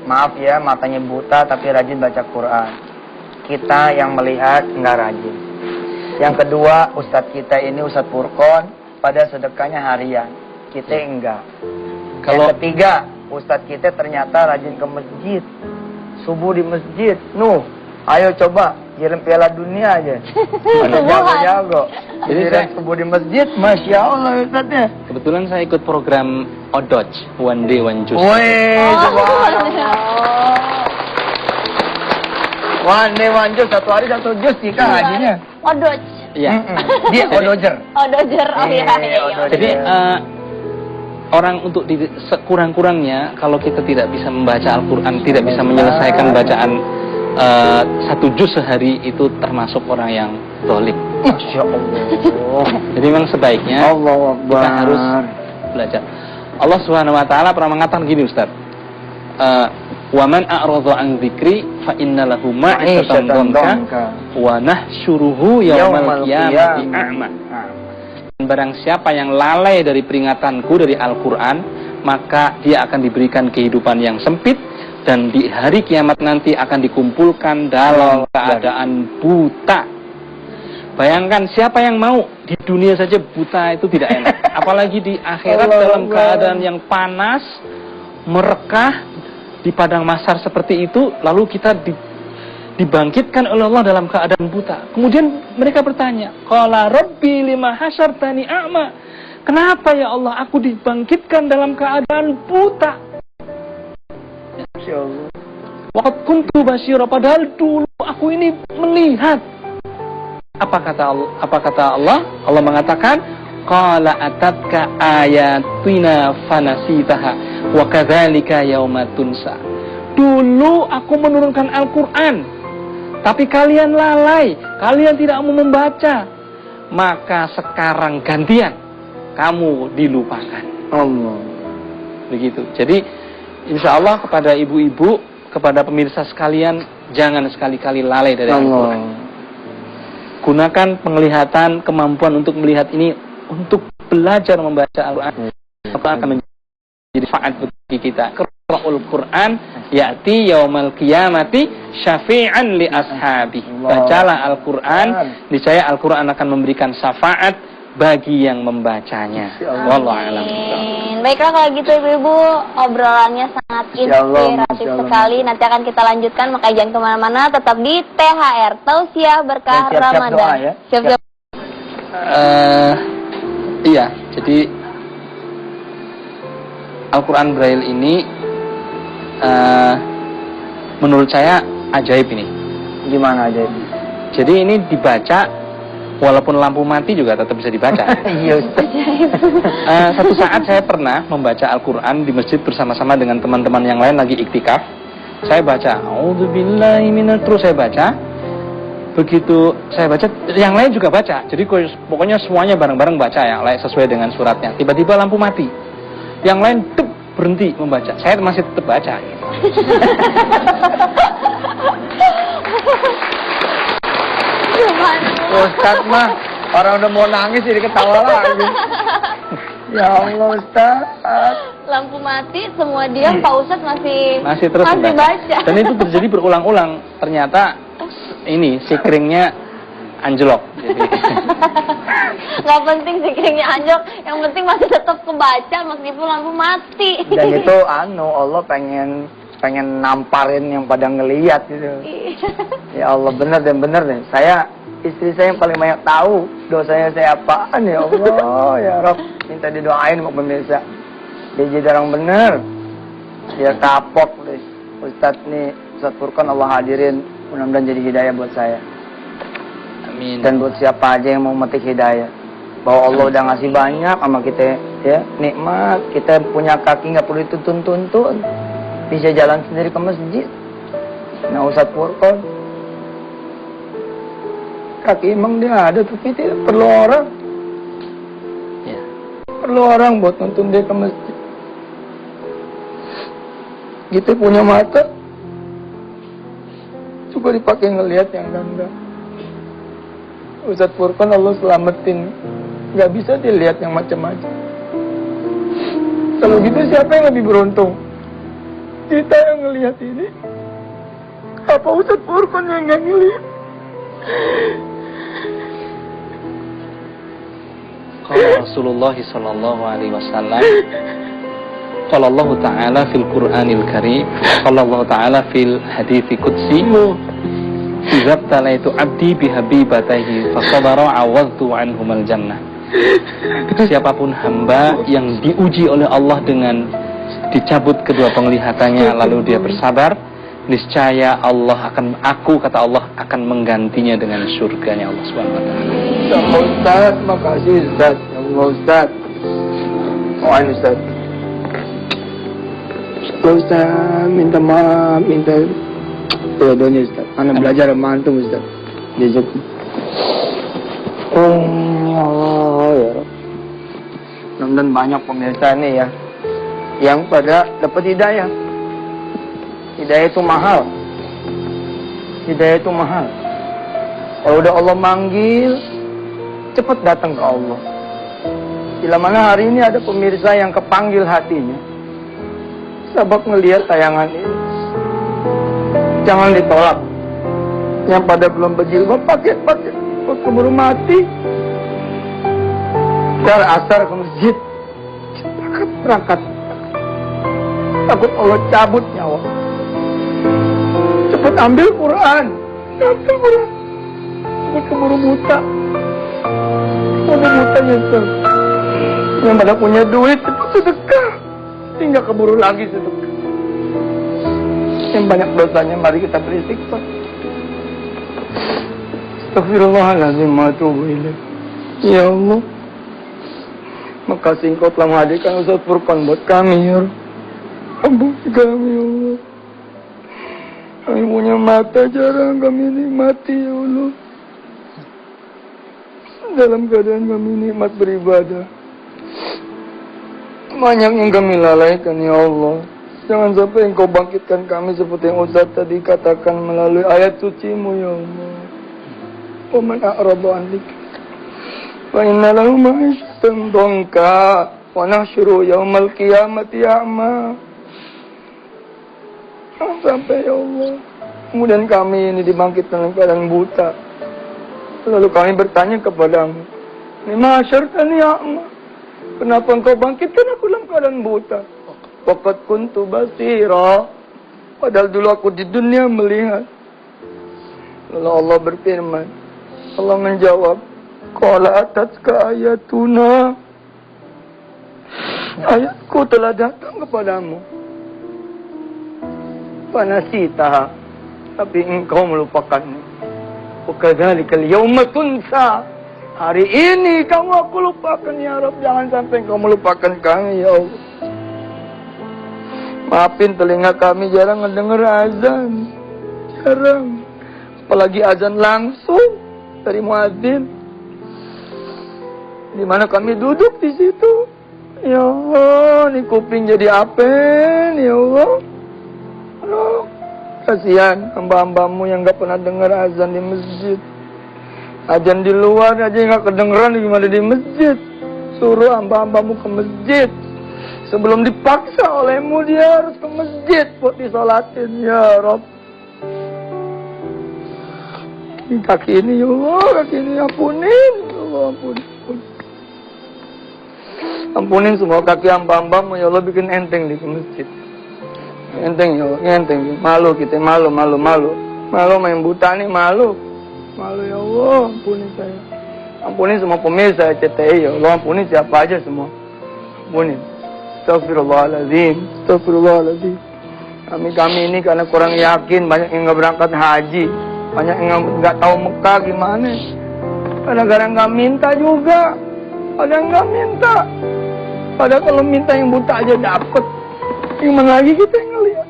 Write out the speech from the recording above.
maaf ya, matanya buta tapi rajin baca Quran. Kita yang melihat nggak rajin. Yang kedua, Ustadz kita ini Ustadz Furqon pada sedekahnya harian. Kita enggak. Yang ketiga, Ustadz kita ternyata rajin ke masjid. Subuh di masjid. Nuh, ayo coba kirim Piala Dunia aja. Jago-jago. Jadi saya subuh di masjid, Masya Allah Ustadznya. Kebetulan saya ikut program ODOJ, One Day One Juice. Wih, One Day One Juice, 1 hari 1 jus jika hajinya. ODOJ. Iya. Dia odojer. Odojer, oh iya. Jadi orang untuk sekurang-kurangnya kalau kita tidak bisa membaca Al-Quran, tidak bisa menyelesaikan bacaan 1 juz sehari, itu termasuk orang yang zalim. Masya Allah. Jadi memang sebaiknya kita harus belajar. Allah Subhanahu Wa Taala pernah mengatakan gini, Ustaz. Wa man a'radha an dzikri fa inna lahu ma'isatan dhanka wa nahsyuruhu yaumal qiyamati a'ma. Barang siapa yang lalai dari peringatanku dari Al-Quran, maka dia akan diberikan kehidupan yang sempit, dan di hari kiamat nanti akan dikumpulkan dalam keadaan buta. Bayangkan siapa yang mau di dunia saja buta itu tidak enak, apalagi di akhirat dalam keadaan yang panas, merekah, di padang mahsyar seperti itu, lalu kita dibangkitkan oleh Allah dalam keadaan buta. Kemudian mereka bertanya, qala rabbi lima hasyartani a'ma. Kenapa ya Allah aku dibangkitkan dalam keadaan buta? Insyaallah. Waqad kuntu basyira, padahal dulu aku ini melihat. Apa kata Allah? Allah mengatakan, qala atatka ayatina fanasitaha wa kadzalika yauma tunsa. Dulu aku menurunkan Al-Quran, tapi kalian lalai, kalian tidak mau membaca. Maka sekarang gantian, kamu dilupakan. Allah. Begitu. Jadi insya Allah kepada ibu-ibu, kepada pemirsa sekalian, jangan sekali-kali lalai dari Al-Quran. Gunakan penglihatan, kemampuan untuk melihat ini untuk belajar membaca Al-Quran. Maka akan menjadi faat bagi kita. Qira'ul Quran ya'ti yaumal qiyamati syafi'an li ashabi. Bacalah Al-Quran, niscaya Al-Quran akan memberikan syafaat bagi yang membacanya. Wallahu a'lam. Baiklah kalau gitu ibu-ibu, obrolannya sangat inspiratif sekali. Nanti akan kita lanjutkan, makanya jangan kemana-mana, tetap di THR Tausiah Berkah Ramadan. Siap-siap. Iya, jadi Al-Quran Braille ini menurut saya ajaib ini. Gimana ajaib? Jadi ini dibaca walaupun lampu mati juga tetap bisa dibaca. Iya Ustaz. Satu saat saya pernah membaca Al-Quran di masjid bersama-sama dengan teman-teman yang lain lagi iktikaf. Saya baca, A'udzubillahi minal, terus saya baca. Begitu saya baca, yang lain juga baca. Jadi pokoknya semuanya bareng-bareng baca ya, sesuai dengan suratnya. Tiba-tiba lampu mati. Yang lain berhenti membaca. Saya masih tetap baca. Gitu. Ustaz mah orang udah mau nangis jadi ketawa lagi. Ya Allah Ustaz. Lampu mati, semua diam, Pak Ustaz masih terus baca. Dan itu terjadi berulang-ulang. Ternyata ini sikringnya anjlok. Gak penting sikringnya anjlok, yang penting masih tetap kebaca meskipun lampu mati. Dan itu Allah pengen namparin yang pada ngelihat gitu. Ya Allah, bener deh. Istri saya yang paling banyak tahu dosanya saya apaan, ya Allah. Ya Rabb, minta didoain sama pemirsa. Dia jadi orang bener. Dia kapok deh. Ustaz Furqon Allah hadirin, mudah-mudahan jadi hidayah buat saya. Amin. Dan buat siapa aja yang mau metik hidayah, bahwa Allah udah ngasih banyak sama kita ya, nikmat. Kita punya kaki nggak perlu dituntun-tuntun, bisa jalan sendiri ke masjid. Nah Ustaz Furqon, kaki emang dia ada tapi tidak perlu orang ya. Perlu orang buat nuntun dia ke masjid. Kita punya mata coba dipakai ngelihat yang enggak. Ustaz Furqon Allah selamatin, nggak bisa dilihat yang macam-macam. Kalau gitu siapa yang lebih beruntung? Kita yang ngelihat ini. Apa Ustaz Furqan yang nggak ngelihat? Qala Rasulullah sallallahu alaihi wasallam, qala Allah Ta'ala fil Qur'anil Karim, qala Allah Ta'ala fil hadithi qudsi, idza talaitu abdi bihabibatihi fasabara awadtu anhumal jannah. Siapapun hamba yang diuji oleh Allah dengan dicabut kedua penglihatannya lalu dia bersabar, niscaya Allah akan, kata Allah, akan menggantinya dengan surganya Allah Subhanahu wa taala. Sama Ustaz, makasih Ustaz. Ya Allah Ustaz. Mohon Ustaz. Ustaz, minta maaf, minta doanya Ustaz. Anak belajar sama antum Ustaz. Besok. Oh ya Allah ya Rabb. Mudah-mudahan banyak pemirsa nih ya yang pada dapat hidayah. Hidayah itu mahal. Hidayah itu mahal. Kalau udah Allah manggil, cepat datang ke Allah. Bila mana hari ini ada pemirsa yang kepanggil hatinya, sebab ngelihat tayangan ini, jangan ditolak. Yang pada belum berjilbab, pakai. Keburu mati. Dar asar ke masjid, berangkat. Takut Allah cabut nyawa. Cepat ambil Quran. Takut keburu buta. Keburu buta nyesel. Yang pada punya duit cepat sedekah. Tinggal keburu lagi sedekah. Yang banyak dosanya mari kita beristighfar. Astagfirullahaladzim wa atubu ilaih. Ya Allah, makasih Engkau telah menghadirkan Ustaz Furqan buat kami ya Allah. Ampuni kami ya Allah. Kami punya mata jarang kami nikmati ya Allah. Dalam keadaan kami nikmat beribadah, banyak yang kami lalaikan ya Allah. Jangan sampai Engkau bangkitkan kami seperti yang Ustaz tadi katakan melalui ayat suci-Mu ya Allah. Wa man a'rada an dzikri fa inna lahu ma'isyatan dhanka wa nahsyuru yaumal qiyamati a'ma. Sampai ya Allah, kemudian kami ini dibangkitkan dalam keadaan buta. Lalu kami bertanya kepadamu, lima asyartani a'ma, kenapa Engkau bangkitkan aku dalam keadaan buta? Waqad kuntu basira, padahal dulu aku di dunia melihat. Lalu Allah berfirman, Allah menjawab, qala atatka ayatuna, ayatku telah datang kepadamu. Panasitaha, tapi engkau melupakannya. Wakadzalikal yauma tunsa, hari ini kamu aku lupakan ya Rabb. Jangan sampai engkau melupakan kami ya Allah. Maafin telinga kami jarang mendengar azan, jarang. Apalagi azan langsung dari muadzin, di mana kami duduk di situ. Ya Allah, nih kuping jadi apen ya Allah. Aduh, kasihan hamba-hambamu yang gak pernah dengar azan di masjid. Azan di luar aja gak kedengeran, gimana di masjid. Suruh hamba-hambamu ke masjid. Sebelum dipaksa olehmu dia harus ke masjid buat disolatin ya Rabb. Kaki ini ya Allah, kaki ini ampunin ya Allah, ampunin. Ampunin semua kaki hamba-hambamu ya Allah, bikin enteng di masjid. Enteng ya, enteng. Malu kita, malu main buta nih, malu ya Allah. Ampuni saya, ampuni semua pemirsa CTI ya Allah, ampuni siapa aja semua, ampuni. Astagfirullahaladzim. Kami ini karena kurang yakin, banyak yang nggak berangkat haji, banyak yang nggak tahu Mekah gimana. Kadang-kadang nggak minta juga, kadang nggak minta. Padahal kalau minta yang buta aja dapet. Gimana lagi kita yang ngeliat?